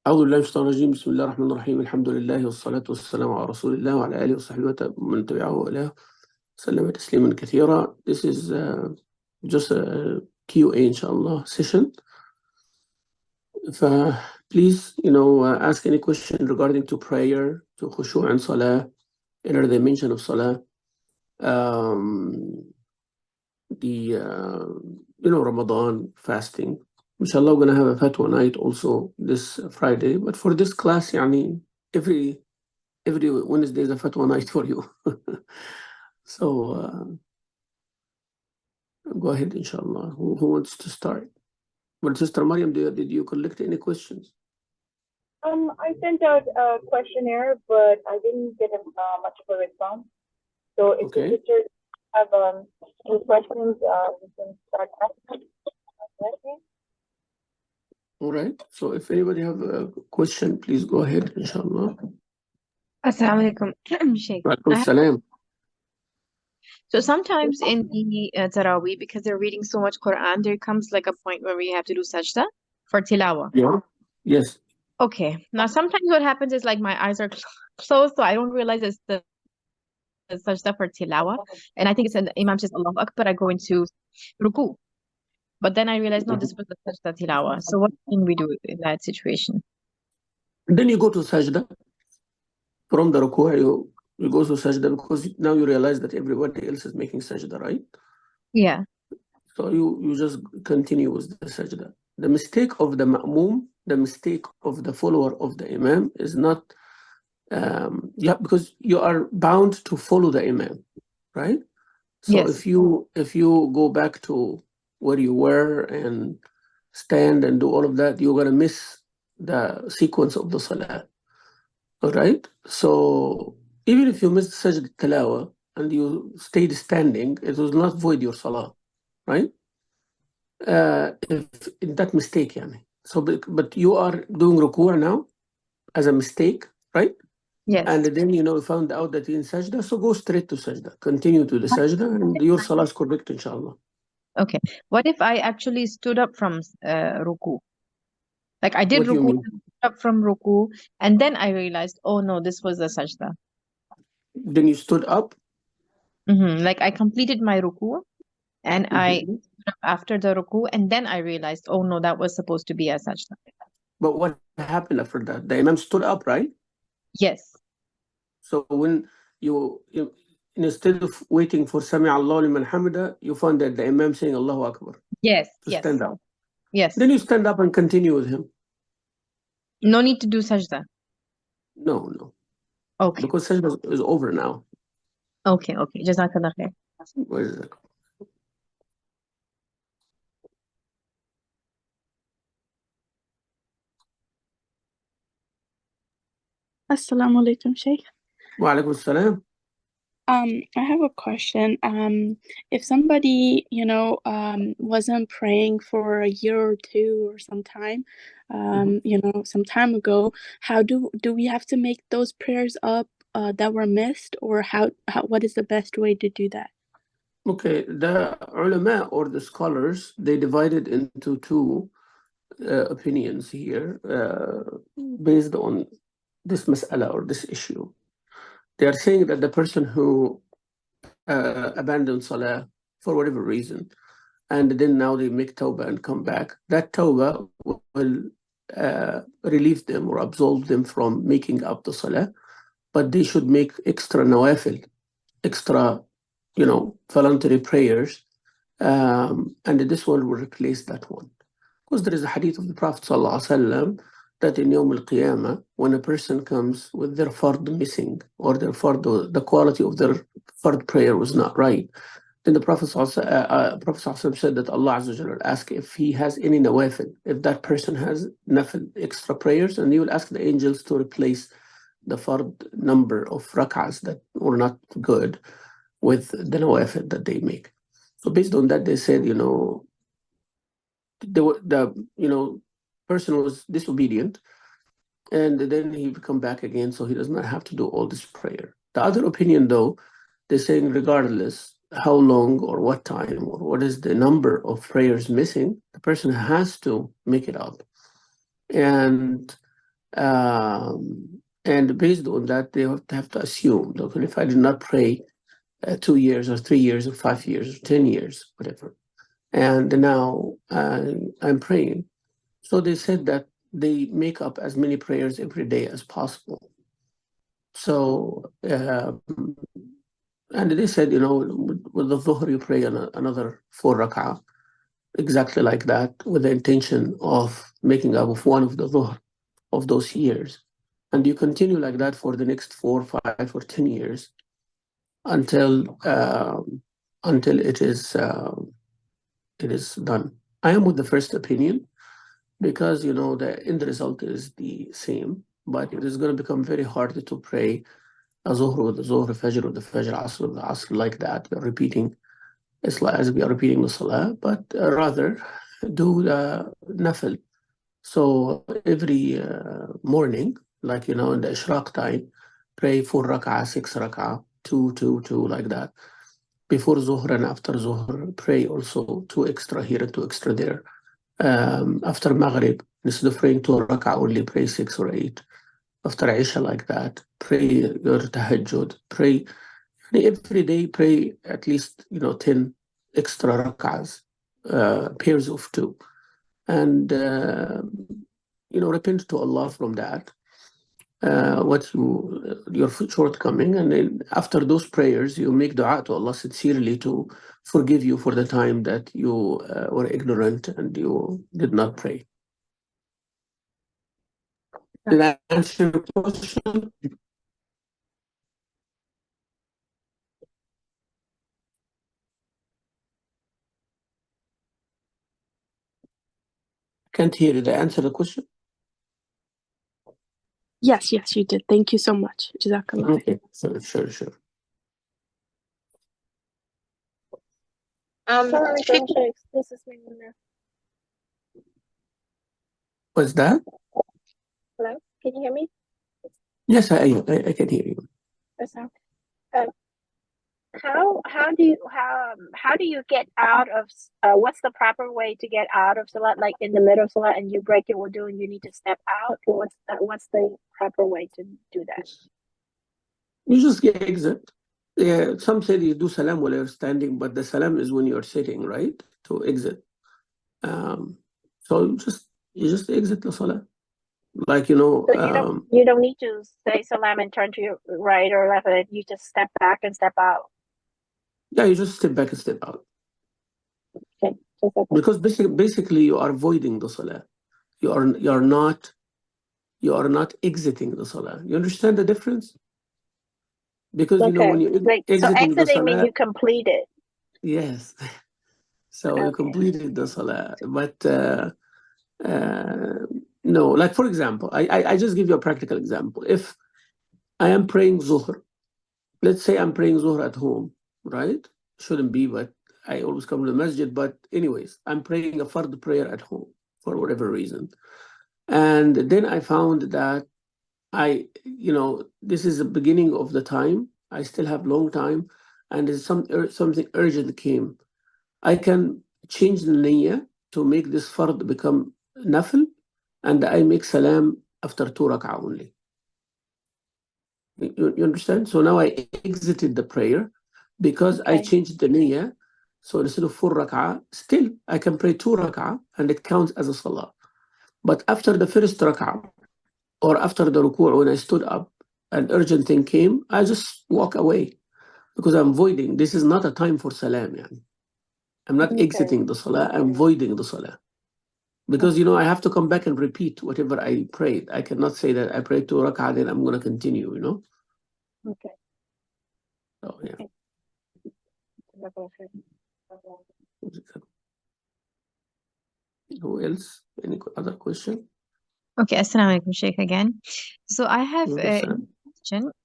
أعوذ بالله من الشيطان الرجيم. بسم الله الرحمن الرحيم. الحمد لله والصلاة والسلام على رسول الله وعلى آله وصحبه ومن تبعه وله سلم تسليما كثيرا. This is just a Q&A inshallah session. Please, ask any question regarding to prayer, to khushu' and salah, inner dimension of salah, Ramadan fasting. Inshallah, we're going to have a fatwa night also this Friday. But for this class, every Wednesday is a fatwa night for you. So go ahead, inshallah. Who wants to start? Well, Sister Mariam, did you collect any questions? I sent out a questionnaire, but I didn't get much of a response. So if the sisters have any questions, we can start asking. All right. So if anybody have a question, please go ahead, inshallah. Assalamu alaikum, Sheikh. Salam. So sometimes in the Taraweeh, because they're reading so much Quran, there comes like a point where we have to do sajda for tilawa. Yeah. Yes. Okay. Now sometimes what happens is like my eyes are closed, so I don't realize it's the sajda for tilawa. And I think it's an Imam says Allahu Akbar, I go into ruku. But then I realize, no, this was the sajda tilawa. So what can we do in that situation? Then you go to sajda. From the ruku', you go to sajda because now you realize that everybody else is making sajda, right? Yeah. So you just continue with the sajda. The mistake of the ma'moom, the mistake of the follower of the imam is not, because you are bound to follow the imam, right? So Yes. if you go back to where you were and stand and do all of that, you're gonna miss the sequence of the salah. All right. So even if you missed sajda tilawa and you stayed standing, it will not void your salah, right? If in that mistake, so but you are doing ruku' now as a mistake, right? Yes. And then you found out that you're in sajda, so go straight to sajda, continue to the sajda, and your salah is correct, inshallah. Okay. What if I actually stood up from ruku? Like I did What do you ruku, mean? up from ruku, and then I realized, oh no, this was the sajda. Then you stood up? Like I completed my ruku, and I stood up after the ruku, and then I realized, oh no, that was supposed to be a sajda. But what happened after that? The imam stood up, right? Yes. So when you instead of waiting for Sami Allah liman hamida, you found that the imam saying Allahu Akbar. Yes. To Yes. stand up. Yes. Then you stand up and continue with him. No need to do sajda. No. Okay. Because sajda is over now. Okay. Jazakallah khair. Where is it? Assalamu alaikum, Sheikh. Wa alaikum salam. I have a question. If somebody, wasn't praying for a year or two or some time, some time ago, how do we have to make those prayers up that were missed, or how what is the best way to do that? Okay, the ulama or the scholars, they divided into two opinions here based on this mas'ala or this issue. They are saying that the person who abandoned salah for whatever reason, and then now they make tawbah and come back, that tawbah will relieve them or absolve them from making up the salah, but they should make extra nawafil, extra, voluntary prayers, and this one will replace that one. Because there is a hadith of the Prophet ﷺ that in Yawm al-Qiyamah, when a person comes with their fard missing, or their fard, the quality of their fard prayer was not right, then the Prophet ﷺ said that Allah Azza wa Jalla will ask if he has any nawafil, if that person has nafil, extra prayers, and he will ask the angels to replace the fard number of rak'ahs that were not good with the nawafil that they make. So based on that, they said, the person was disobedient, and then he would come back again, so he does not have to do all this prayer. The other opinion, though, they're saying regardless how long or what time or what is the number of prayers missing, the person has to make it up. And And based on that, they have to assume, okay, if I did not pray 2 years or 3 years or 5 years or 10 years, whatever, and now I'm praying. So they said that they make up as many prayers every day as possible. So, and they said, with the Dhuhr, you pray another 4 rak'ah, exactly like that, with the intention of making up of one of the Dhuhr of those years. And you continue like that for the next 4, 5, or 10 years until it is done. I am with the first opinion because, the end result is the same, but it is going to become very hard to pray a Zuhr with the Zuhr, Fajr with the Fajr, Asr with the Asr like that. You're repeating, it's like as we are repeating the Salah, but rather do the Nafil. So every morning, like, in the Ishraq time, pray 4 rak'ah, 6 rak'ah, 2, 2, 2, like that. Before Zuhr and after Zuhr, pray also 2 extra here and 2 extra there. After Maghrib, instead of praying 2 rak'ah only, pray 6 or 8. After Isha, like that, pray your tahajjud, pray every day, pray at least 10 extra rak'ahs, pairs of 2, and repent to Allah from that, your shortcoming, and then after those prayers, you make dua to Allah sincerely to forgive you for the time that you were ignorant and you did not pray. Did I answer your question? Can't hear you. Did I answer the question? Yes, you did. Thank you so much. Jazakallah. Okay, sure. Sorry, this is Maimuna. What's that? Hello, can you hear me? Yes, I can hear you. How do you get out of what's the proper way to get out of Salat, like in the middle of Salat and you break your wudu and you need to step out? What's the proper way to do that? You just exit. Yeah, some say you do salam while you're standing, but the salam is when you're sitting, right? To exit. So you just exit the salah. Like, So you don't need to say salam and turn to your right or left. You just step back and step out. Yeah, you just step back and step out. Okay. Because basically you are avoiding the salah. You are not exiting the salah. You understand the difference? Because when you exiting the salah, means you complete it. Yes. So you completed the salah, but no. Like, for example, I just give you a practical example. If I am praying Zuhr, let's say I'm praying Zuhr at home, right? Shouldn't be, but I always come to the masjid. But anyways, I'm praying a fard prayer at home for whatever reason. And then I found that this is the beginning of the time. I still have long time, and there's something urgent came. I can change the niyyah to make this fard become nafil, and I make salam after 2 rak'ah only. You understand? So now I exited the prayer because I changed the niyyah. So instead of 4 rak'ah, still I can pray 2 rak'ah and it counts as a salah. But after the first rak'ah or after the ruku', when I stood up, an urgent thing came, I just walk away because I'm voiding. This is not a time for salam. Yani. I'm not exiting the salah, I'm voiding the salah. Because, I have to come back and repeat whatever I prayed. I cannot say that I prayed 2 rak'ah and I'm going to continue, Okay. So, yeah. Who else? Any other question? Okay, Assalamu alaikum, Sheikh, again. So I have a question.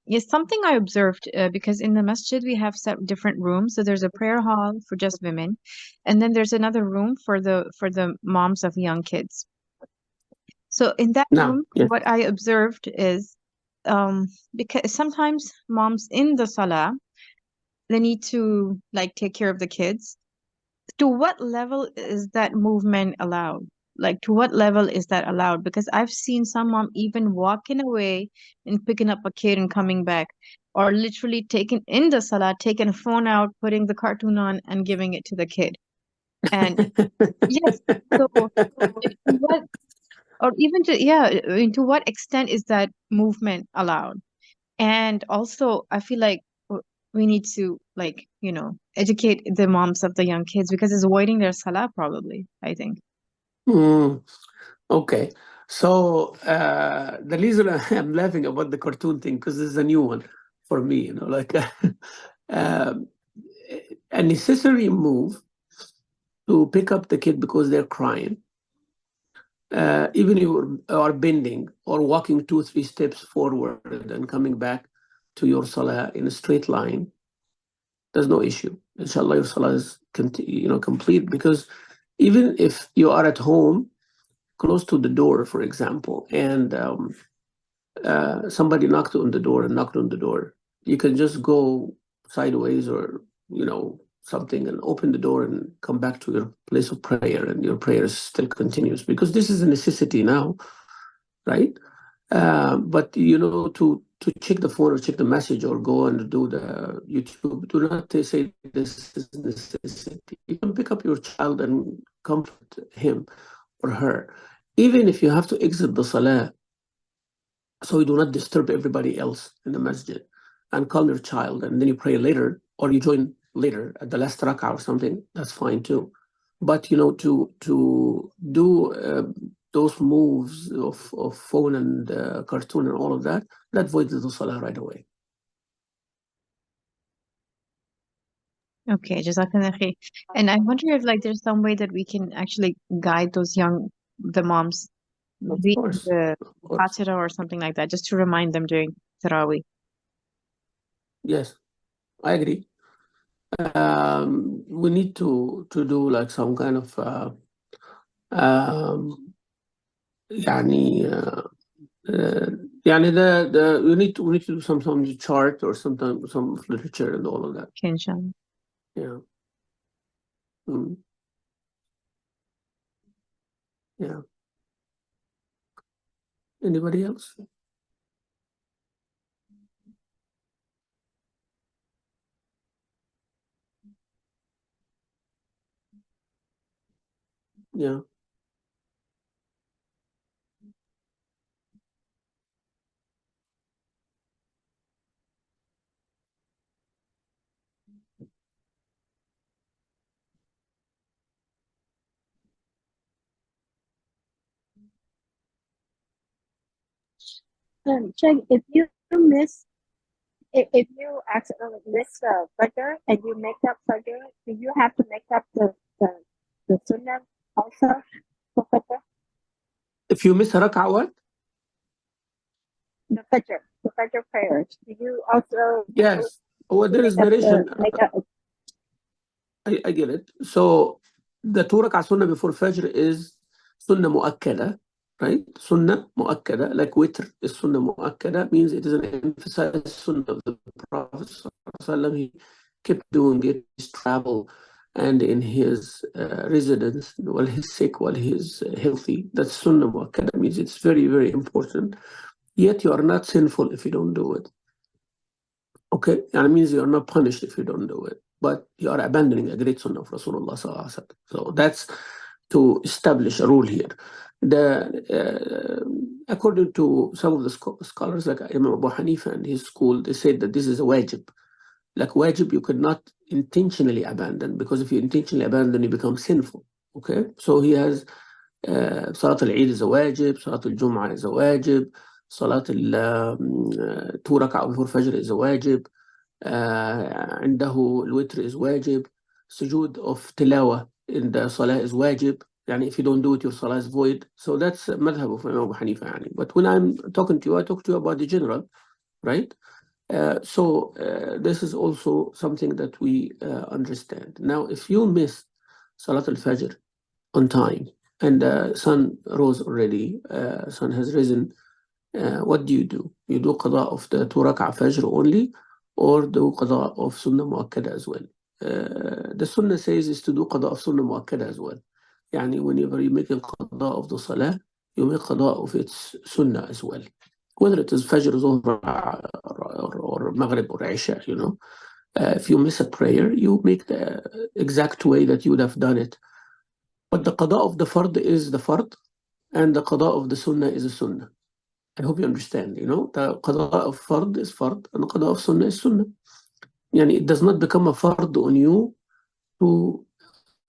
Yes, something I observed because in the masjid we have different rooms. So there's a prayer hall for just women, and then there's another room for the moms of young kids. So in that room, what I observed is because sometimes moms in the salah, they need to take care of the kids. To what level is that movement allowed? like to what level is that allowed? Because I've seen some mom even walking away and picking up a kid and coming back, or literally taking in the salah, taking a phone out, putting the cartoon on, and giving it to the kid. And yes, so what, or even to, yeah, I mean, to what extent is that movement allowed? And also, I feel like we need to, like, educate the moms of the young kids, because it's avoiding their salah probably, I think. Okay. So the reason I'm laughing about the cartoon thing, because this is a new one for me, like a necessary move to pick up the kid because they're crying. Even if you are bending or walking 2-3 steps forward and coming back to your salah in a straight line, there's no issue. Inshallah, your salah is complete, because even if you are at home close to the door, for example, and somebody knocked on the door, you can just go sideways or something and open the door and come back to your place of prayer, and your prayer still continues, because this is a necessity now, right? But to check the phone or check the message or go and do the YouTube, do not say this is necessity. You can pick up your child and comfort him or her, even if you have to exit the salah, so you do not disturb everybody else in the masjid, and calm your child, and then you pray later, or you join later at the last rak'ah or something. That's fine too. But to do those moves of phone and cartoon and all of that voids the salah right away. Okay, Jazakallah khair. And I wonder if there's some way that we can actually guide the moms, Of read course, the of course. Fatiha or something like that, just to remind them during Taraweeh. Yes, I agree. We need to do like some kind of يعني we need to do some chart or some literature and all of that. Okay, inshallah. Yeah. Yeah. Anybody else? Yeah. Check if you miss if you accidentally miss Fajr and you make up Fajr, do you have to make up the Sunnah also for Fajr? If you miss a rak'ah, what? The Fajr prayers. Do you also Yes. Well, there is make up narration. make up? I get it. So the 2 rak'ah sunnah before Fajr is sunnah mu'akkada, right? Sunnah mu'akkada, like witr is sunnah mu'akkada, means it is an emphasized sunnah of the Prophet sallallahu alaihi wasallam. He kept doing it in his travel and in his residence while he's sick, while he's healthy. That's sunnah mu'akkada, means it's very, very important. Yet you are not sinful if you don't do it. Okay, and it means you are not punished if you don't do it, but you are abandoning a great sunnah of Rasulullah sallallahu alaihi wasallam. So that's to establish a rule here. According to some of the scholars, like Imam Abu Hanifa and his school, they said that this is a wajib. Like wajib, you could not intentionally abandon, because if you intentionally abandon, you become sinful. Okay, so he has Salat al-Eid is a wajib, Salat al-Jum'ah is a wajib, Salat al-2 rak'ah before Fajr is a wajib, عنده الوتر is wajib, sujood of tilawa in the salah is wajib. يعني if you don't do it, your salah is void. So that's madhab of Imam Abu Hanifa. يعني. But when I'm talking to you, I talk to you about the general, right? So this is also something that we understand. Now, if you miss Salat al-Fajr on time, and the sun rose already, sun has risen, what do? You do qada of the 2 rak'ah Fajr only, or do qada of Sunnah Mu'akkada as well? The Sunnah says is to do qada of Sunnah Mu'akkada as well. يعني whenever you make a qada of the salah, you make qada of its sunnah as well. Whether it is Fajr, Zuhr, or Maghrib, or Isha, you know. If you miss a prayer, you make the exact way that you would have done it. But the qada of the fard is the fard, and the qada of the sunnah is a sunnah. I hope you understand, you know. The qada of fard is fard, and the qada of sunnah is sunnah. Yani it does not become a fard on you to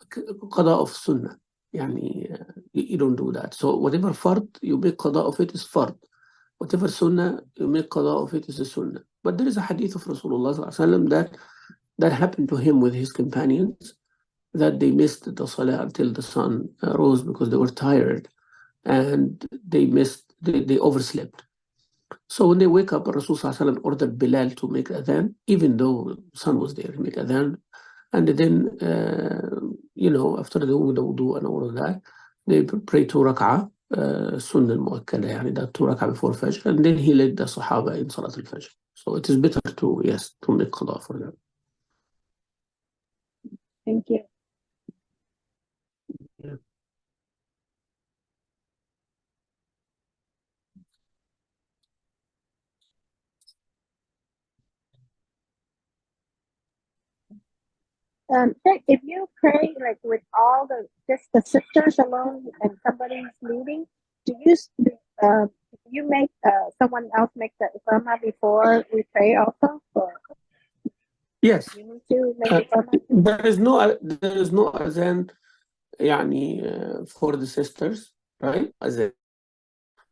qada of sunnah. Yani you don't do that. So whatever fard you make qada of it is fard. Whatever sunnah you make qada of it is a sunnah. But there is a hadith of Rasulullah that happened to him with his companions, that they missed the salah until the sun rose because they were tired, and they overslept. So when they wake up, Rasulullah ordered Bilal to make adhan, even though the sun was there, make adhan. And then, you know, after doing the wudu and all of that, they pray 2 rak'ah, sunnah al-mu'akkada, yani that 2 rak'ah before Fajr, and then he led the Sahaba in Salat al-Fajr. So it is better to, yes, to make qada for them. Thank you. Yeah. If you pray like with all just the sisters alone and somebody's leading, do you make someone else make the iqamah before we pray also? Or Yes. you need to make iqamah? There is no adhan يعني for the sisters, right? Adhan.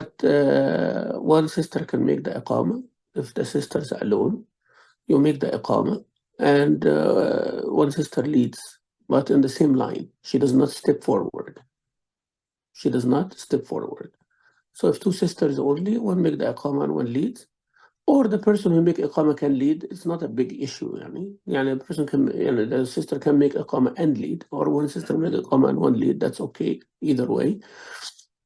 But one sister can make the iqamah. If the sisters are alone, you make the iqamah, and one sister leads, but in the same line. She does not step forward. She does not step forward. So if 2 sisters only, one make the iqamah and one leads, or the person who make iqamah can lead, it's not a big issue. يعني a person can, the sister can make iqamah and lead, or one sister make iqamah and one lead. That's okay, either way.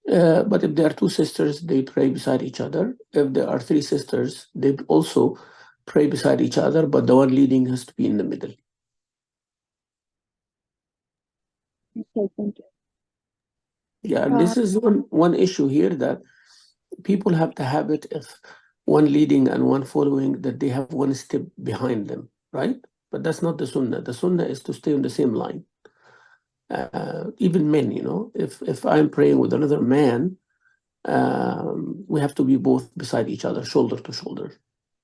But if there are 2 sisters, they pray beside each other. If there are 3 sisters, they also pray beside each other, but the one leading has to be in the middle. Okay, thank you. Yeah, and this is one issue here, that people have the habit of one leading and one following, that they have one step behind them, right? But that's not the sunnah. The sunnah is to stay on the same line. Even men, you know, if I'm praying with another man, we have to be both beside each other, shoulder to shoulder.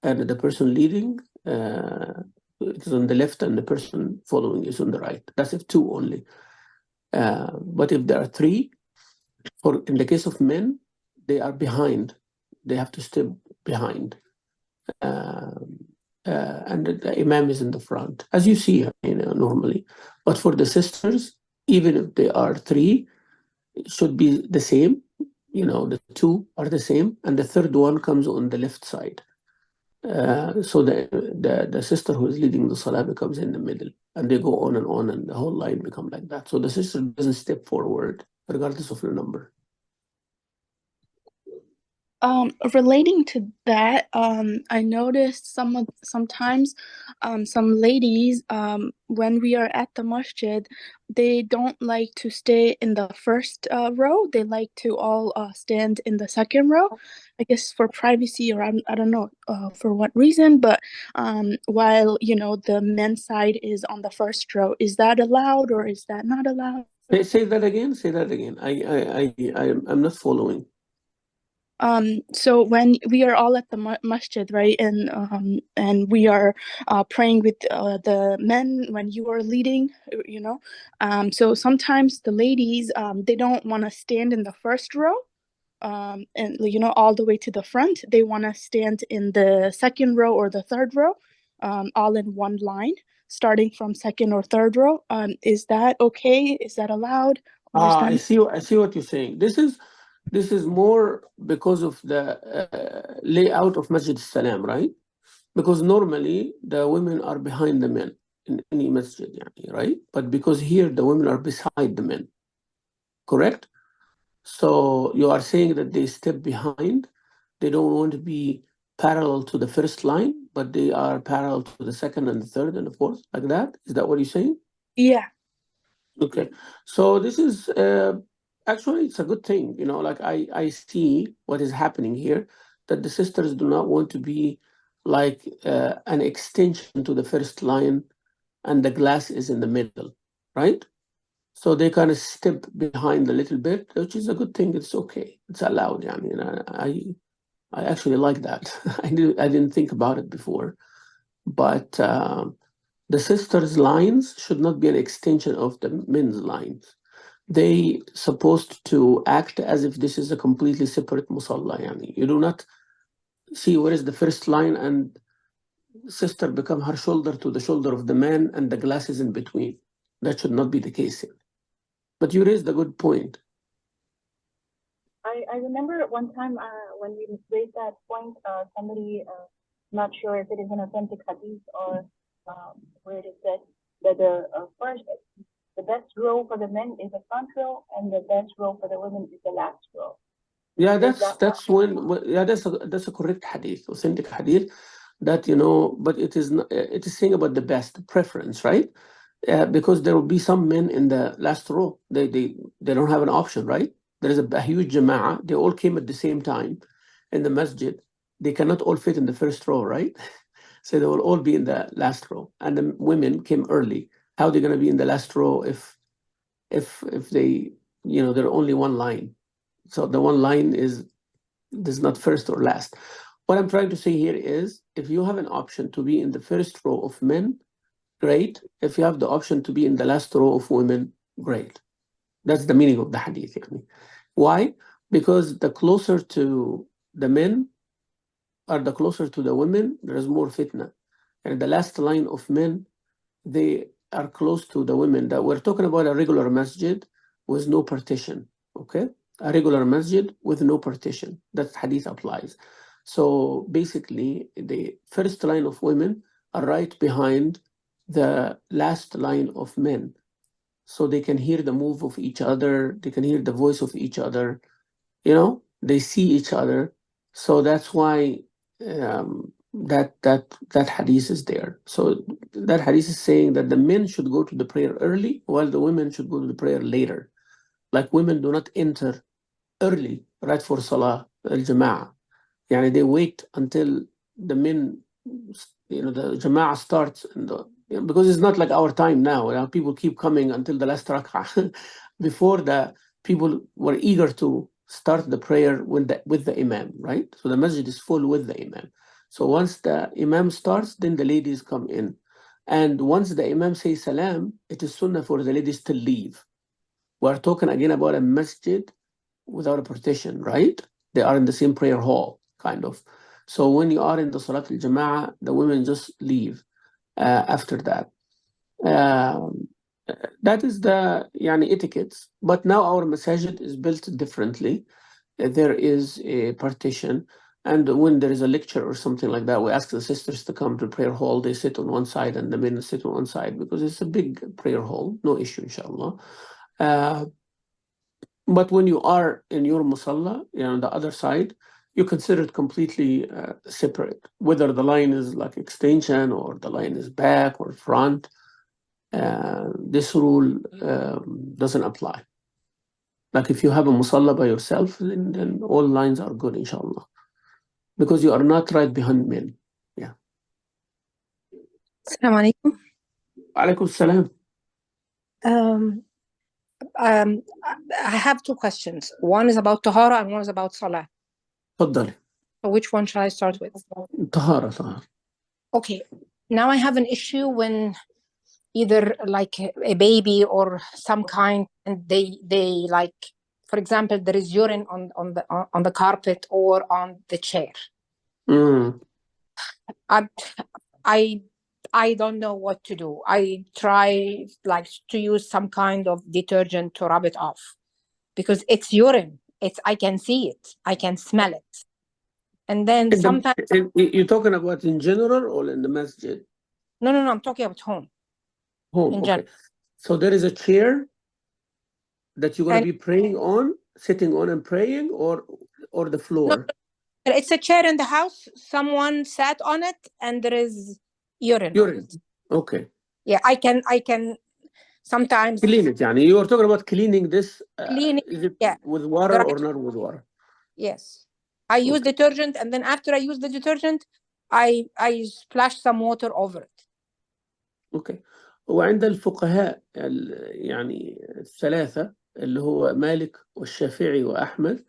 And the person leading is on the left, and the person following is on the right. That's if 2 only. But if there are 3, in the case of men, they are behind. They have to step behind. And the imam is in the front, as you see, normally. But for the sisters, even if they are 3, it should be the same. You know, the 2 are the same, and the third one comes on the left side. So the sister who is leading the salah becomes in the middle, and they go on, and the whole line become like that. So the sister doesn't step forward, regardless of the number. Relating to that, I noticed sometimes some ladies, when we are at the masjid, they don't like to stay in the first row. They like to all stand in the second row, I guess for privacy, or I don't know for what reason. But while the men's side is on the first row, is that allowed or is that not allowed? Say that again. Say that again. I'm not following. So when we are all at the masjid, right, and we are praying with the men when you are leading, so sometimes the ladies, they don't want to stand in the first row, and all the way to the front. They want to stand in the second row or the third row, all in one line, starting from second or third row. Is that okay? Is that allowed? I see what you're saying. This is more because of the layout of Masjid Salam, right? Because normally the women are behind the men in any masjid, right? But because here the women are beside the men, correct? So you are saying that they step behind. They don't want to be parallel to the first line, but they are parallel to the second and the third and the fourth, like that? Is that what you're saying? Yeah. Okay. So this is actually it's a good thing, like I see what is happening here, that the sisters do not want to be like an extension to the first line and the glass is in the middle, right? So they kind of step behind a little bit, which is a good thing. It's okay. It's allowed. I actually like that. I didn't think about it before, but the sisters' lines should not be an extension of the men's lines. They supposed to act as if this is a completely separate musalla. You do not see where is the first line and sister become her shoulder to the shoulder of the man and the glass is in between. That should not be the case here. But you raised a good point. I remember at one time when we raised that point, somebody, not sure if it is an authentic hadith or where it is said that the best row for the men is the front row and the best row for the women is the last row. Yeah, that's a correct hadith, authentic hadith. That but it is not, it is saying about the best preference, right? Because there will be some men in the last row. They don't have an option, right? There is a huge jama'ah. They all came at the same time in the masjid. They cannot all fit in the first row, right? So they will all be in the last row. And the women came early. How are they going to be in the last row if they there are only one line? So the one line is not first or last. What I'm trying to say here is, if you have an option to be in the first row of men, great. If you have the option to be in the last row of women, great. That's the meaning of the hadith. Why? Because the closer to the men or the closer to the women, there is more fitna. And the last line of men, they are close to the women. That we're talking about a regular masjid with no partition. Okay? A regular masjid with no partition. That hadith applies. So basically, the first line of women are right behind the last line of men. So they can hear the move of each other, they can hear the voice of each other, they see each other. So that's why that hadith is there. So that hadith is saying that the men should go to the prayer early while the women should go to the prayer later. Like women do not enter early, right, for Salah al-Jama'ah. They wait until the men, the Jama'ah starts, because it's not like our time now. People keep coming until the last rak'ah. Before, the people were eager to start the prayer with the Imam, right? So the masjid is full with the Imam. So once the Imam starts, then the ladies come in. And once the Imam says salam, it is sunnah for the ladies to leave. We're talking again about a masjid without a partition, right? They are in the same prayer hall, kind of. So when you are in the Salat al-Jama'ah, the women just leave after that. That is the etiquettes. But now our masajid is built differently. There is a partition. And when there is a lecture or something like that, we ask the sisters to come to prayer hall. They sit on one side and the men sit on one side because it's a big prayer hall. No issue, inshallah. But when you are in your musalla, on the other side, you consider it completely separate. Whether the line is like extension or the line is back or front, this rule doesn't apply. Like if you have a musalla by yourself, then all lines are good, inshallah. Because you are not right behind men. Yeah. Assalamu alaikum. Alaikum salam. I have two questions. One is about Tahara and one is about Salah. تفضل. So which one shall I start with? طهارة. Okay. Now I have an issue when either like a baby or some kind, and they like, for example, there is urine on the carpet or on the chair. I don't know what to do. I try like to use some kind of detergent to rub it off because it's urine. I can see it. I can smell it. And then sometimes... You're talking about in general or in the masjid? No, I'm talking about home. Home, in okay. general. So there is a chair that you're going to be praying on, sitting on and praying, or the floor? No, it's a chair in the house. Someone sat on it and there is urine. Urine. Okay. Yeah, I can sometimes Clean it, يعني you were talking about cleaning this. cleaning. Is it Yeah, with water or right. not with water? Yes, I use Okay. detergent, and then after I use the detergent, I splash some water over it. اوكي. وعند الفقهاء يعني الثلاثة اللي هو مالك والشافعي وأحمد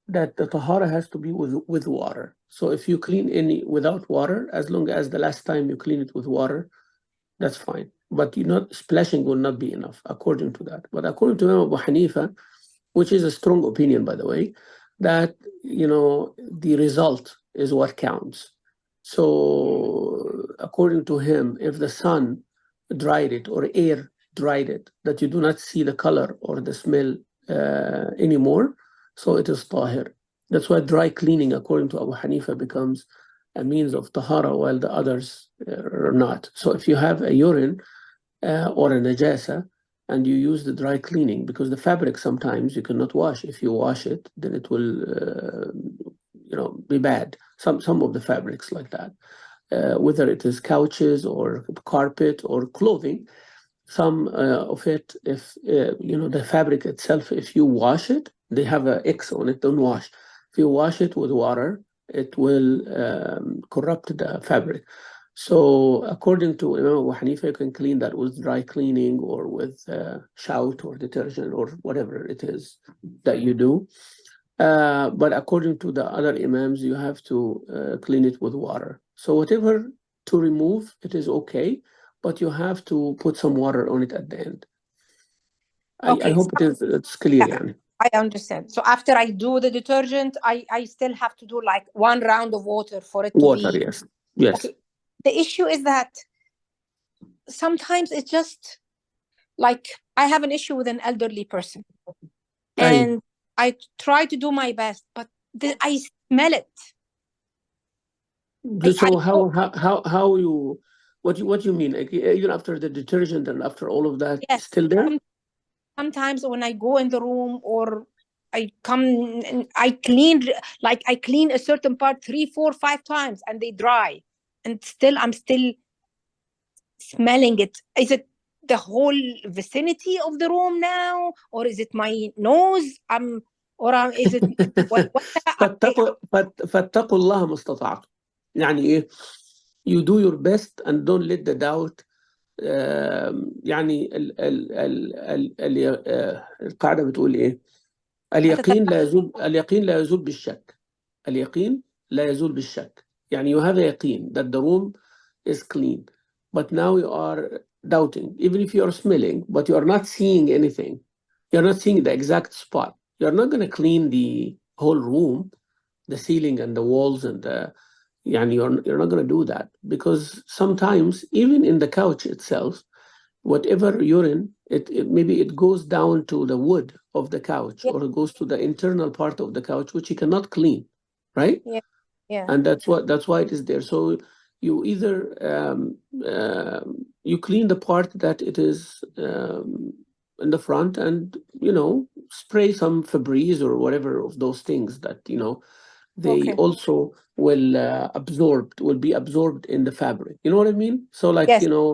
that the tahara has to be with water. So if you clean any without water, as long as the last time you clean it with water, that's fine. But you not splashing will not be enough according to that. But according to Imam Abu Hanifa, which is a strong opinion, by the way, that, you know, the result is what counts. So according to him, if the sun dried it or air dried it, that you do not see the color or the smell anymore, so it is tahir. That's why dry cleaning, according to Abu Hanifa, becomes a means of tahara, while the others are not. So if you have a urine or a najasa, and you use the dry cleaning, because the fabric sometimes you cannot wash. If you wash it, then it will, you know, be bad. Some of the fabrics like that, whether it is couches or carpet or clothing. Some of it, if you know, the fabric itself, if you wash it, they have an X on it. Don't wash. If you wash it with water, it will corrupt the fabric. So according to Imam Abu Hanifa, you can clean that with dry cleaning or with shout or detergent or whatever it is that you do. But according to the other imams, you have to clean it with water. So whatever to remove, it is okay, but you have to put some water on it at the end. Okay, I hope it's clear. yeah, يعني. I understand. So after I do the detergent, I still have to do like one round of water for it to Water, be. yes. Yes. Okay. The issue is that sometimes it's just like I have an issue with an elderly person, and I try to do my best, but I smell it. So how you what you mean? Like, even after the detergent and after all of that, Yes, still there? sometimes when I go in the room or I come and I clean a certain part 3, 4, 5 times and they dry, and I'm still smelling it. Is it the whole vicinity of the room now, or is it my nose? Is it what فاتقوا الله ما استطعتم. يعني ايه؟ You do your best and don't let the doubt. يعني القاعدة بتقول ايه؟ اليقين لا يزول بالشك. اليقين لا يزول بالشك. يعني you have a يقين that the room is clean, but now you are doubting, even if you are smelling, but you are not seeing anything. You're not seeing the exact spot. You're not going to clean the whole room, the ceiling and the walls and the, يعني you're not going to do that, because sometimes even in the couch itself, whatever urine, maybe it goes down to the wood of the couch, or it goes to the internal part of the couch, which you cannot clean, right? Yeah. And that's why it is there. So you either you clean the part that it is in the front, and, you know, spray some Febreze or whatever of those things that, you know, they also will be absorbed in the fabric. You know what I mean? So like, Yes. you know,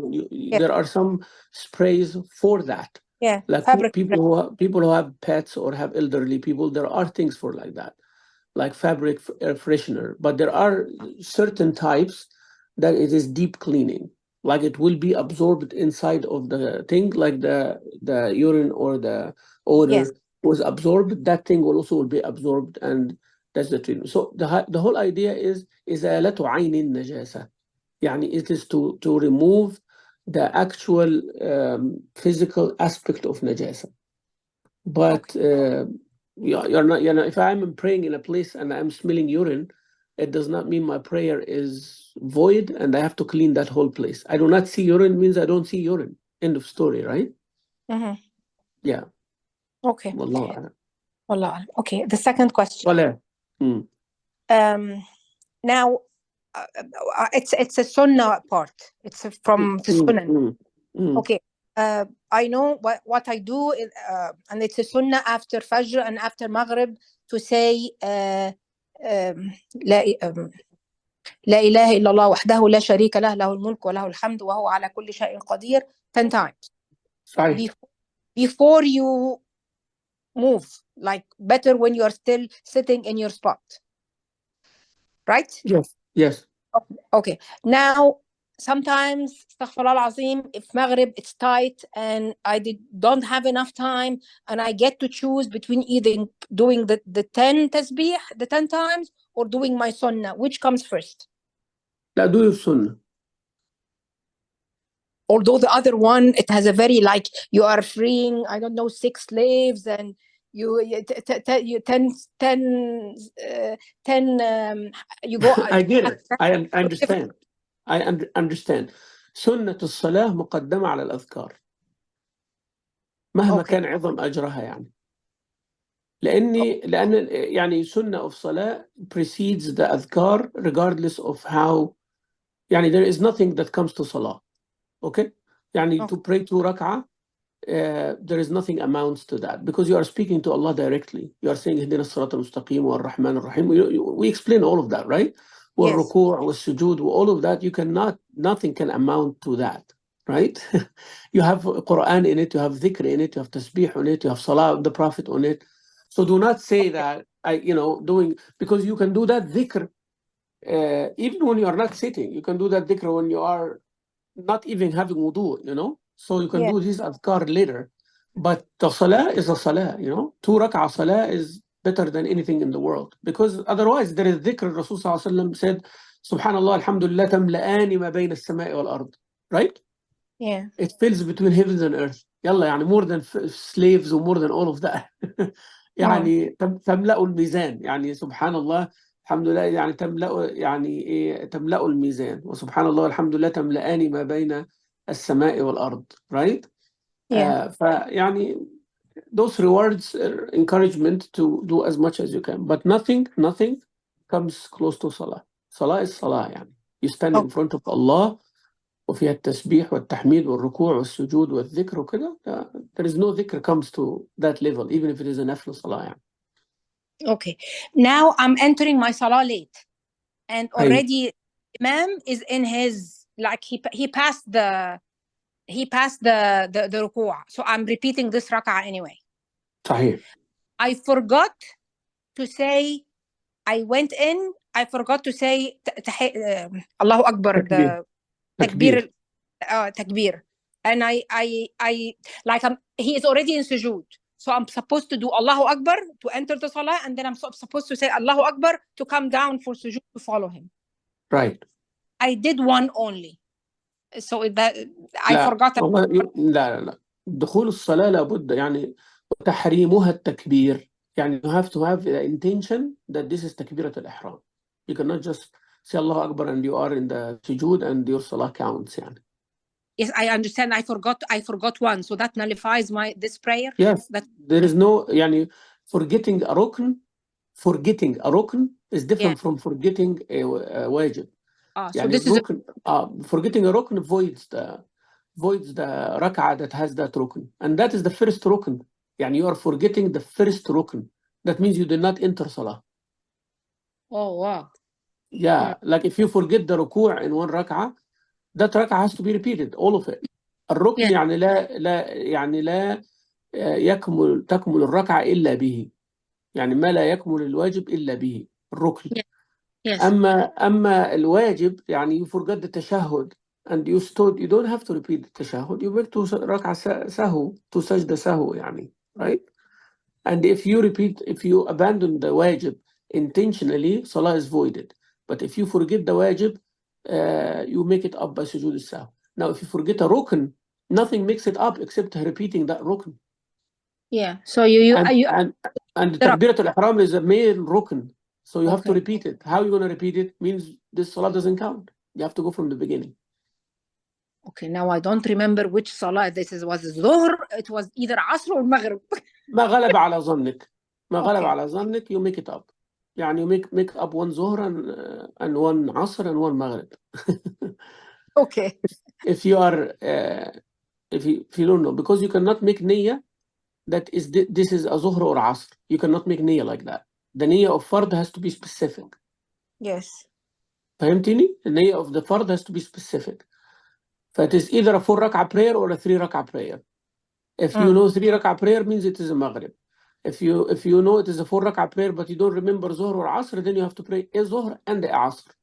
there are some sprays for that. Yeah. Like Fabric. people who have pets or have elderly people, there are things for like that, like fabric air freshener. But there are certain types that it is deep cleaning, like it will be absorbed inside of the thing, like the urine or the odor was absorbed. That thing will be absorbed, and that's the treatment. So the whole idea is إزالة عين النجاسة. يعني it is to remove the actual physical aspect of najasa. But you're not, you know, if I'm praying in a place and I'm smelling urine, it does not mean my prayer is void and I have to clean that whole place. I do not see urine means I don't see urine. End of story, right? Mm-hmm. Yeah. Okay. Wallahu a'lam. Wallahu a'lam. Okay. The second question. Now, it's a sunnah part. It's from the sunnah. Okay. I know what I do, and it's a sunnah after Fajr and after Maghrib to say لا إله إلا الله وحده لا شريك له له الملك وله الحمد وهو على كل شيء قدير 10 times. صحيح. before you move, like better when you are still sitting in your spot, right? Yes. Yes. Okay. Now, sometimes, astaghfirullah al-azim, if Maghrib it's tight and I don't have enough time and I get to choose between either doing the 10 tasbih, the 10 times, or doing my sunnah, which comes first? لا do السنة. Although the other one, it has a very, like, you are freeing, I don't know, 6 slaves, and you 10 you go. I get it. I understand. I understand. سنة الصلاة مقدمة على الأذكار مهما Okay. كان عظم أجرها يعني. لأن يعني سنة of صلاة precedes the أذكار regardless of how يعني there is nothing that comes to صلاة. Okay? يعني to pray 2 ركعة there is nothing amounts to that because you are speaking to Allah directly. You are saying اهدنا الصراط المستقيم والرحمن الرحيم. We explain all of that, right? والركوع والسجود, all of that, you cannot, nothing can amount to that, right? You have Quran in it, you have dhikr in it, you have tasbih on it, you have salah of the Prophet on it. So do not say that, doing, because you can do that dhikr even when you are not sitting. You can do that dhikr when you are not even having wudu, So you can do this adhkar later. But the salah is a salah, 2 rak'ah salah is better than anything in the world. Because otherwise there is dhikr. Rasul sallallahu alaihi wasallam said, Subhanallah, alhamdulillah, tamla'ani ma bayna as-sama'i wal ard. Right? Yeah. It fills between heavens and earth. يلا يعني more than slaves or more than all of that. يعني تملأ الميزان. يعني سبحان الله الحمد لله يعني تملأ يعني إيه تملأ الميزان وسبحان الله الحمد لله تملأان ما بين السماء والأرض. Right? Yeah. فيعني those rewards are encouragement to do as much as you can. But nothing comes close to Salah. Salah is Salah يعني. You stand in front of Allah وفيها التسبيح والتحميد والركوع والسجود والذكر وكده. There is no dhikr comes to that level even if it is a nafil salah يعني. Okay. Now I'm entering my salah late, and Imam is in his, like, he passed the ruku'. So I'm repeating this rak'ah anyway. صحيح. I forgot to say, I went in, I forgot to say Allahu Akbar, the takbir. Takbir. And I like, he is already in sujood. So I'm supposed to do Allahu Akbar to enter the salah, and then I'm supposed to say Allahu Akbar to come down for sujood to follow him. Right. I did one only. So that I forgot. لا دخول الصلاة لابد يعني تحريمها التكبير. يعني you have to have the intention that this is تكبيرة الإحرام. You cannot just say Allahu Akbar and you are in the sujood and your salah counts يعني. Yes, I understand. I forgot one. So that nullifies this prayer? Yes. There is no, يعني forgetting a rukn is different from forgetting a wajib. So يعني this rukn, forgetting a rukn voids the rak'ah that has that rukn. And that is the first rukn. يعني you are forgetting the first rukn. That means you did not enter salah. Oh, wow. Yeah, like if you forget the ruku' in one rak'ah, that rak'ah has to be repeated, all of it. الركن يعني لا تكمل الركعة إلا به. يعني ما لا يكمل الواجب إلا به الركن. Yes. أما الواجب يعني you forgot the tashahhud and you stood, you don't have to repeat the tashahhud. You went to ركعة سهو, to sajda سهو يعني, right? And if you abandon the wajib intentionally, salah is voided. But if you forget the wajib, you make it up by sujood al-sahw. Now, if you forget a rukn, nothing makes it up except repeating that rukn. Yeah. So you and takbirat al-ihram is a main rukn. So you have to repeat it. How are you going to repeat it? Means this salah doesn't count. You have to go from the beginning. Okay, now I don't remember which salah was Zuhr. It was either Asr or Maghrib. ما غلب على ظنك, you make it up. يعني you make up one Zuhr and one Asr and one Maghrib. Okay. If you don't know, because you cannot make niyyah that is this is a Zuhr or Asr. You cannot make niyyah like that. The niyyah of fard has to be specific. Yes. فهمتني? The niyyah of the fard has to be specific. It is either a 4 rak'ah prayer or a 3 rak'ah prayer. If you know 3 rak'ah prayer means it is a Maghrib. If you know it is a 4 rak'ah prayer but you don't remember Zuhr or Asr, then you have to pray a Zuhr and a Asr.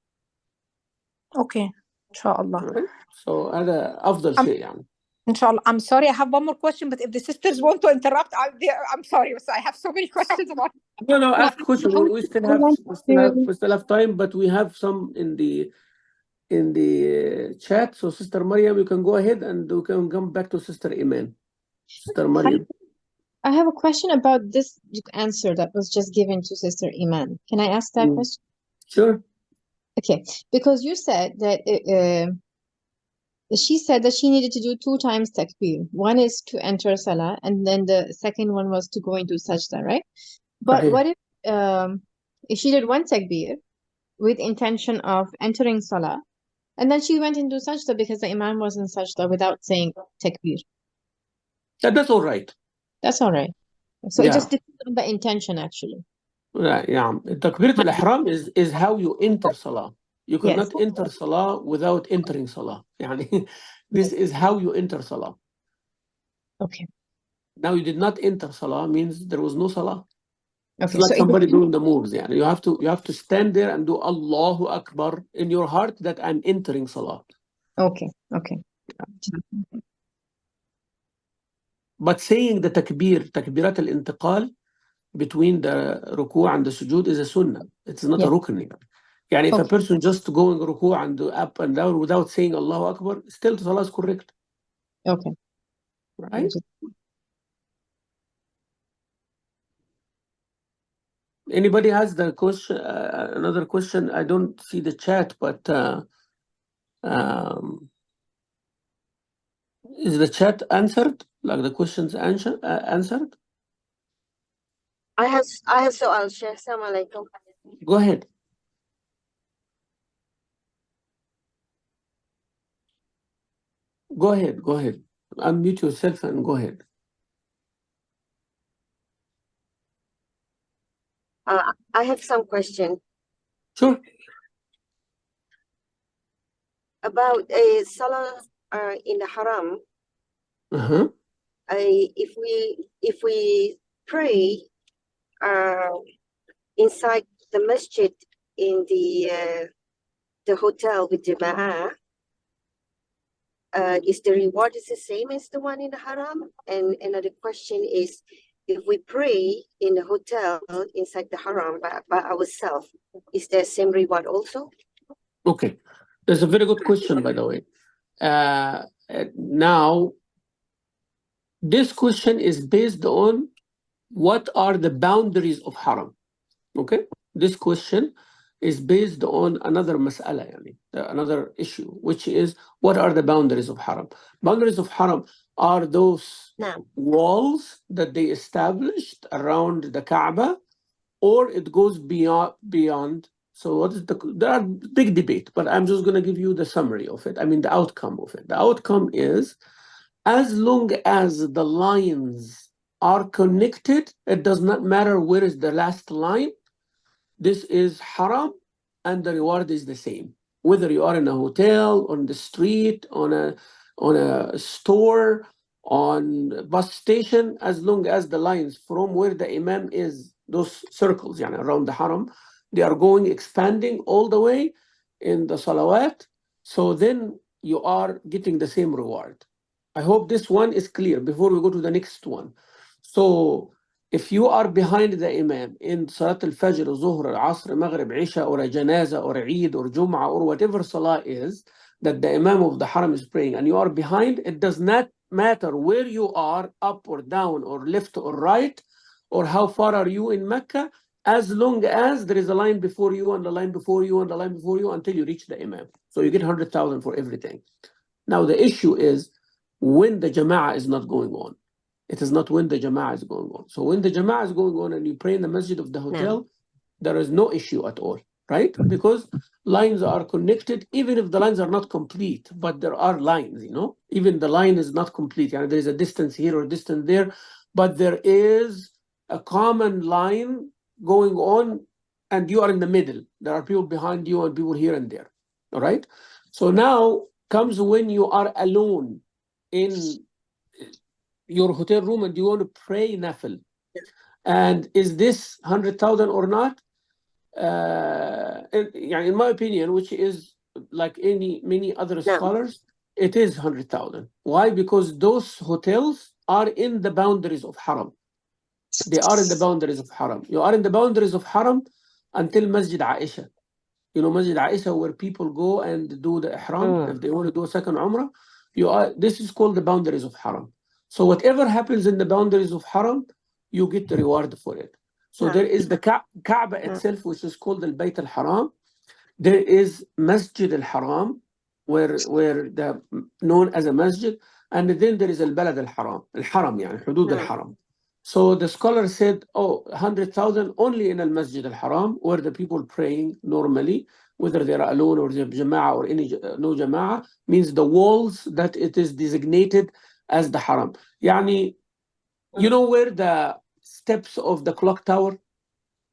Okay. Inshallah. Right? So هذا أفضل شيء يعني. Inshallah. I'm sorry, I have one more question, but if the sisters want to interrupt, I'm sorry. I have so many questions about it. No, ask question. We still have time, but we have some in the chat. So Sister Maryam, you can go ahead and we can come back to Sister Iman. Sister Maryam. I have a question about this answer that was just given to Sister Iman. Can I ask that question? Sure. Okay, because you said that she said that she needed to do 2 times takbir. One is to enter Salah, and then the second one was to go into sajda, right? But what if she did 1 takbir with intention of entering Salah, and then she went into sajda because the Imam was in sajda without saying takbir? That's all right. That's all right. So it just depends on the intention, actually. Right, yeah. Takbirat al-ihram is how you enter Salah. You cannot enter Salah without entering Salah. Yani, this is how you enter Salah. Okay. Now you did not enter Salah means there was no Salah. Okay, It's like so somebody doing the moves. Yani. You have to stand there and do Allahu Akbar in your heart that I'm entering Salah. Okay. But saying the takbirat al-intiqal between the ruku' and the sujood is a sunnah. It's not a rukn. Yani if a person just going ruku' and up and down without saying Allahu Akbar, still the salah is correct. Okay. Right? Anybody has the question? Another question? I don't see the chat, but is the chat answered? Like the questions answered? I have soal, Sheikh. Assalamu alaikum. Go ahead. Go ahead. Unmute yourself and go ahead. I have some question. Sure. About Salah in the Haram. If we pray inside the masjid in the hotel with Jama'ah, is the reward the same as the one in the Haram? And another question is, if we pray in the hotel inside the Haram by ourselves, is there same reward also? Okay, that's a very good question, by the way. Now, this question is based on what are the boundaries of Haram. Okay, this question is based on another mas'ala, another issue, which is what are the boundaries of Haram? Boundaries of Haram are those walls that they established around the Kaaba, or it goes beyond. So what is there are big debate, but I'm just going to give you the summary of it. I mean, the outcome of it. The outcome is, as long as the lines are connected, it does not matter where is the last line. This is haram, and the reward is the same. Whether you are in a hotel, on the street, on a store, on a bus station, as long as the lines from where the imam is, those circles around the haram, they are going, expanding all the way in the salawat, so then you are getting the same reward. I hope this one is clear before we go to the next one. So if you are behind the imam in Salat al-Fajr, Zuhr, Asr, Maghrib, Isha, or a Janazah, or Eid, or Jum'ah, or whatever Salah is that the imam of the haram is praying, and you are behind, it does not matter where you are, up or down, or left or right, or how far are you in Mecca, as long as there is a line before you, and the line before you, and the line before you, until you reach the imam. So you get 100,000 for everything. Now the issue is when the Jama'ah is not going on. It is not when the Jama'ah is going on. So when the Jama'ah is going on and you pray in the masjid of the hotel, there is no issue at all, right? Because lines are connected, even if the lines are not complete, but there are lines, even the line is not complete. There is a distance here or a distance there, but there is a common line going on, and you are in the middle. There are people behind you and people here and there, all right? So now comes when you are alone in your hotel room and you want to pray nafil. And is this 100,000 or not? In my opinion, which is like many other scholars, it is 100,000. Why? Because those hotels are in the boundaries of Haram. They are in the boundaries of Haram. You are in the boundaries of Haram until Masjid Aisha. You know, Masjid Aisha, where people go and do the ihram. If they want to do a second umrah, this is called the boundaries of Haram. So whatever happens in the boundaries of Haram, you get the reward for it. So there is the Kaaba itself, which is called the Bayt al-Haram. There is Masjid al-Haram, where the known as a masjid, and then there is al-Balad al-Haram, al-Haram, يعني حدود al-Haram. So the scholar said, 100,000 only in al-Masjid al-Haram, where the people praying normally, whether they're alone or they're jama'ah or no jama'ah, means the walls that it is designated as the Haram. يعني, you know where the steps of the clock tower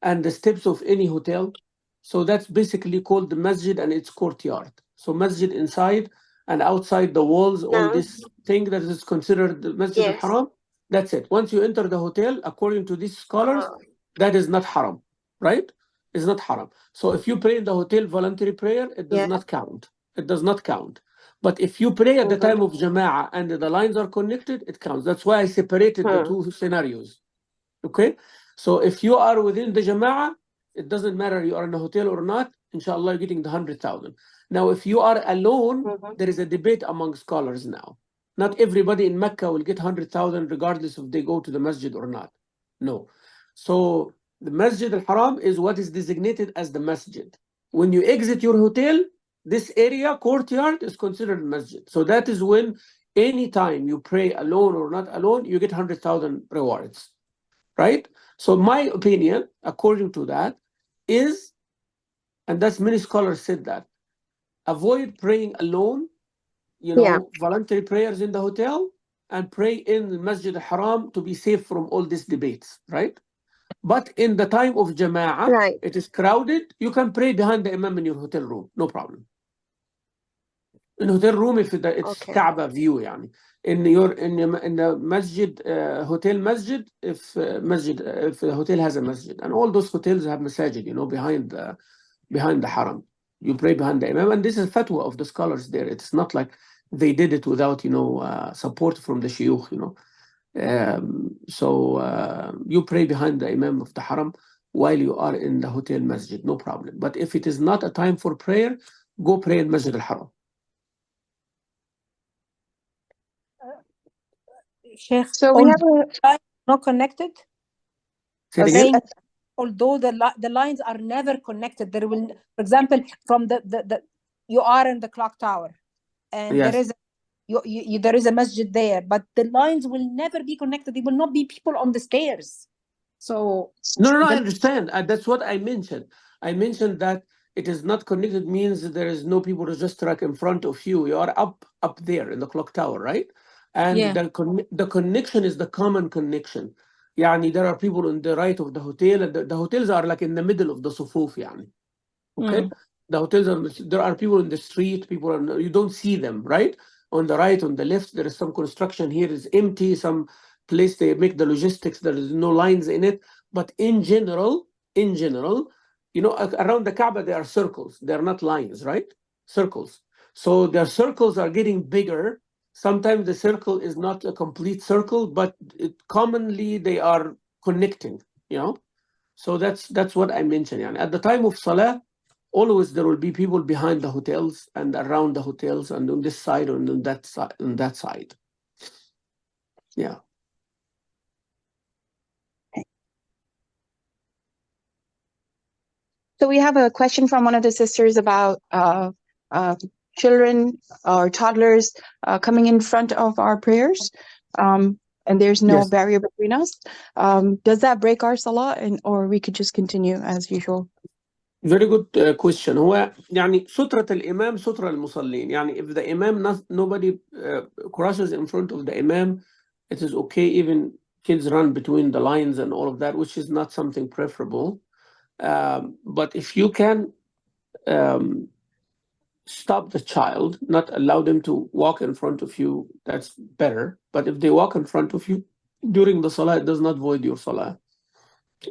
and the steps of any hotel? So that's basically called the masjid and its courtyard. So masjid inside and outside the walls on this thing that is considered the Masjid al-Haram. That's it. Once you enter the hotel, according to these scholars, that is not haram, right? It's not haram. So if you pray in the hotel voluntary prayer, it does not count. It does not count. But if you pray at the time of Jama'ah and the lines are connected, it counts. That's why I separated the two scenarios. Okay? So if you are within the Jama'ah, it doesn't matter you are in a hotel or not, inshallah, you're getting the 100,000. Now, if you are alone, there is a debate among scholars now. Not everybody in Mecca will get 100,000 regardless if they go to the masjid or not. No. So the Masjid al-Haram is what is designated as the masjid. When you exit your hotel, this area, courtyard, is considered masjid. So that is when anytime you pray alone or not alone, you get 100,000 rewards. Right? So my opinion, according to that, is, and that's many scholars said that, avoid praying alone, voluntary prayers in the hotel, and pray in the Masjid al-Haram to be safe from all these debates, right? But in the time of Jama'ah, it is crowded, you can pray behind the Imam in your hotel room, no problem. In hotel room, if it's Kaaba view, يعني. In the masjid, hotel masjid, if the hotel has a masjid, and all those hotels have masajid, behind the haram, you pray behind the imam, and this is fatwa of the scholars there. It's not like they did it without support from the shuyukh, So you pray behind the imam of the haram while you are in the hotel masjid, no problem. But if it is not a time for prayer, go pray in Masjid al-Haram. Sheikh, So we have not connected. Say Although the lines are never connected, there will, for example, from the you are in the clock tower, and there is there is a masjid there, but the lines will never be connected. There will not be people on the stairs. So no, I understand. That's what I mentioned. I mentioned that it is not connected means that there is no people just like in front of you. You are up there in the clock tower, right? And the connection is the common connection. يعني there are people on the right of the hotel. The hotels are like in the middle of the sufuf, يعني. Okay? The hotels there are people in the street, you don't see them, right? On the right, on the left, there is some construction here is empty, some place they make the logistics, there is no lines in it. But in general, around the Kaaba, there are circles. They're not lines, right? Circles. So their circles are getting bigger. Sometimes the circle is not a complete circle, but commonly they are connecting, So that's what I mentioned. Yani. At the time of Salah, always there will be people behind the hotels and around the hotels and on this side and on that side. Yeah. So we have a question from one of the sisters about children or toddlers coming in front of our prayers, and there's no barrier between us. Does that break our salah, or we could just continue as usual? Very good question. هو يعني سترة الإمام سترة المصلين. يعني if the imam nobody crosses in front of the imam, it is okay. Even kids run between the lines and all of that, which is not something preferable. But if you can stop the child, not allow them to walk in front of you, that's better. But if they walk in front of you during the salah, it does not void your salah,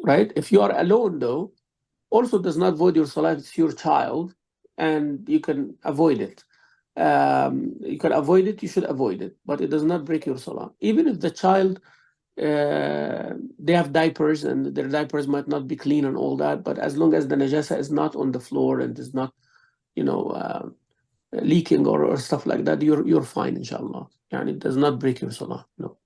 right? If you are alone, though, also does not void your salah. It's your child, and you can avoid it. You can avoid it, you should avoid it, but it does not break your salah. Even if the child, they have diapers and their diapers might not be clean and all that, but as long as the najasa is not on the floor and is not, leaking or stuff like that, you're fine, inshallah. And it does not break your salah, no.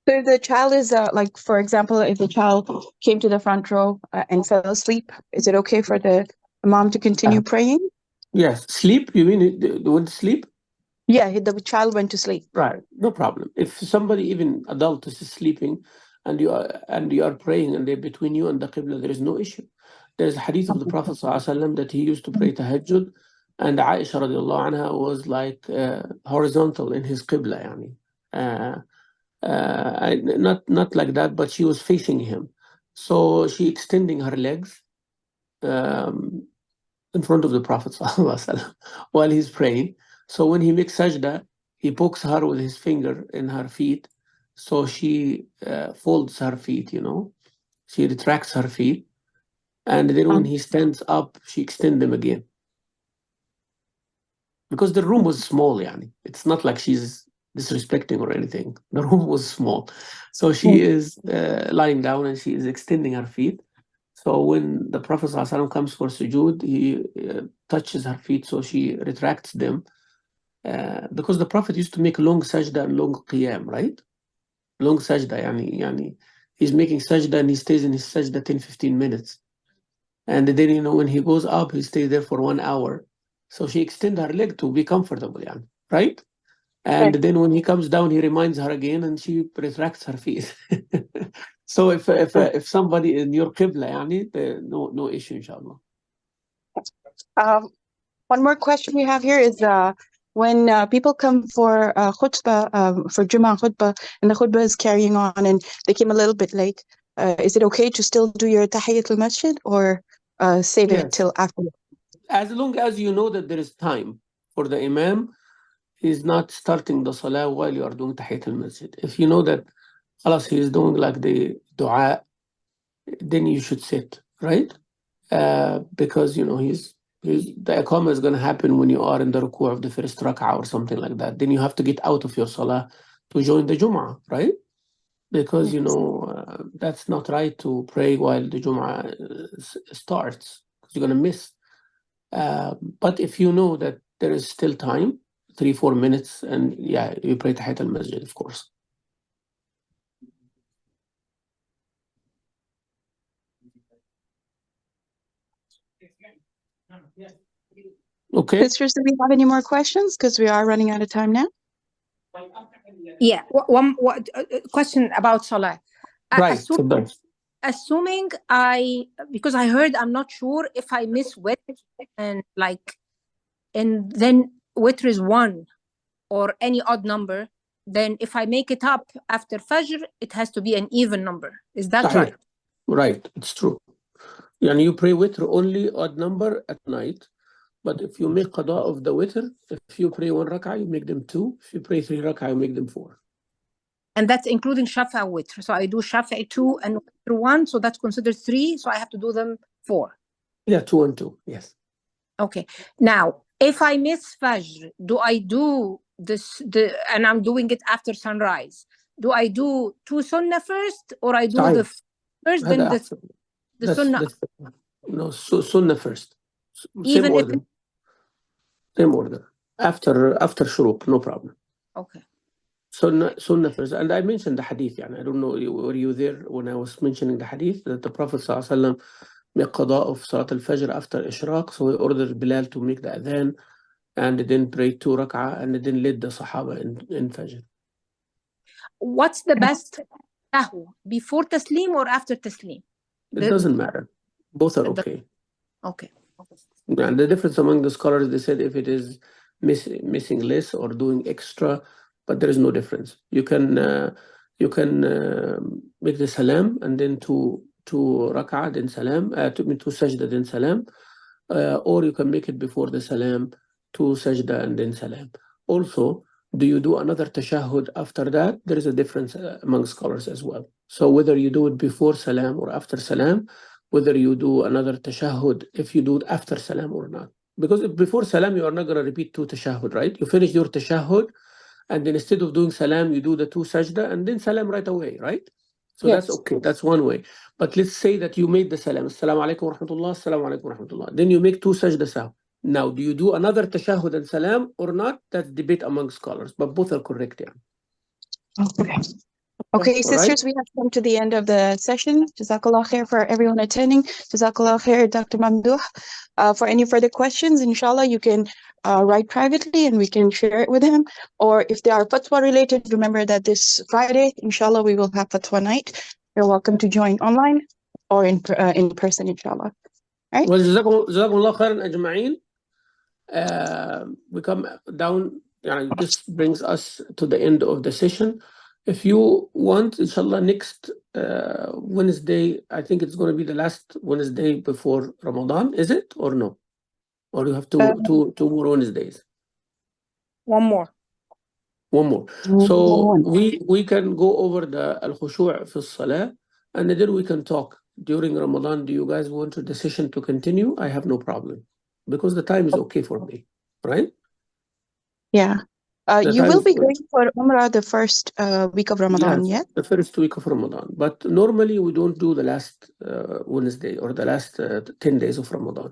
So if the child is like, for example, if the child came to the front row and fell asleep, is it okay for the imam to continue praying? Yes, sleep, you mean they went to sleep? Yeah, the child went to sleep. Right, no problem. If somebody, even adult, is sleeping and you are praying and they're between you and the Qibla, there is no issue. There's a hadith of the Prophet ﷺ that he used to pray tahajjud, and Aisha radiallahu anha was like horizontal in his Qibla, not like that, but she was facing him. So she extending her legs in front of the Prophet ﷺ while he's praying. So when he makes sajda, he pokes her with his finger in her feet. So she folds her feet, She retracts her feet. And then when he stands up, she extends them again. Because the room was small, It's not like she's disrespecting or anything. The room was small. So she is lying down and she is extending her feet. So when the Prophet ﷺ comes for sujood, he touches her feet, so she retracts them. Because the Prophet used to make long sajda and long qiyam, right? Long sajda, he's making sajda and he stays in his sajda 10-15 minutes. And then, when he goes up, he stays there for 1 hour. So she extends her leg to be comfortable, right? And then when he comes down, he reminds her again and she retracts her feet. So if somebody in your qibla, no issue, inshallah. One more question we have here is when people come for khutbah, for Jummah khutbah, and the khutbah is carrying on and they came a little bit late, is it okay to still do your tahiyatul masjid or save it till after? As long as you know that there is time for the imam, he's not starting the salah while you are doing tahiyatul masjid. If you know that he is doing like the dua, then you should sit, right? Because the iqamah is going to happen when you are in the ruku' of the first rak'ah or something like that. Then you have to get out of your salah to join the Jum'ah, right? Because that's not right to pray while the Jum'ah starts, because you're going to miss. But if you know that there is still time, 3-4 minutes, and you pray Tahiyat al-Masjid, of course. Okay. Sisters, do we have any more questions? Because we are running out of time now. Yeah, one question about Salah. Right. Assuming because I heard, I'm not sure if I miss witr and then witr is 1 or any odd number, then if I make it up after Fajr, it has to be an even number. Is that right? Right, it's true. You pray witr only odd number at night. But if you make qada of the witr, if you pray 1 rak'ah, you make them 2. If you pray 3 rak'ah, you make them 4. And that's including shafa witr. So I do shafa 2 and witr 1, so that's considered 3. So I have to do them 4. Yeah, 2 and 2, yes. Okay. Now, if I miss Fajr, do I do this? And I'm doing it after sunrise. Do I do 2 sunnah first, or I do the first, then the sunnah? No, sunnah first. Even if same order. After shuruq, no problem. Okay. Sunnah first. And I mentioned the hadith. I don't know, were you there when I was mentioning the hadith that the Prophet ﷺ made qada of Salat al-Fajr after Ishraq, so he ordered Bilal to make the adhan and then pray 2 rak'ah and then led the Sahaba in Fajr. What's the best sahu? Before taslim or after taslim? It doesn't matter. Both are okay. Okay. And the difference among the scholars, they said if it is missing less or doing extra, but there is no difference. You can make the salam and then two rak'ah then salam, two sajda then salam, or you can make it before the salam, 2 sajda and then salam. Also, do you do another tashahhud after that? There is a difference among scholars as well. So whether you do it before salam or after salam, whether you do another tashahhud if you do it after salam or not. Because if before salam, you are not going to repeat 2 tashahhud, right? You finish your tashahhud, and then instead of doing salam, you do the 2 sajda, and then salam right away, right? So Yes. that's okay. That's one way. But let's say that you made the salam. Assalamu alaikum wa rahmatullah, assalamu alaikum wa rahmatullah. Then you make 2 sajda sahw. Now, do you do another tashahhud and salam or not? That's debate among scholars, but both are correct. Yeah. Okay. Okay, sisters, we have come to the end of the session. Jazakallah khair for everyone attending. Jazakallah khair, Dr. Mamdouh. For any further questions, inshallah, you can write privately and we can share it with him. Or if they are fatwa related, remember that this Friday, inshallah, we will have fatwa night. You're welcome to join online or in person, inshallah. Right? Well, jazakumullah khairan ajma'een. We come down, this brings us to the end of the session. If you want, inshallah, next Wednesday, I think it's going to be the last Wednesday before Ramadan, is it or no? Or you have two more Wednesdays? One more. One more. So we can go over the al-khushu' fi salah, and then we can talk during Ramadan. Do you guys want the session to continue? I have no problem, because the time is okay for me, right? Yeah. You will be going for Umrah the first week of Ramadan, yes, the first week of Ramadan. But normally we don't do the last Wednesday or the last 10 days of Ramadan.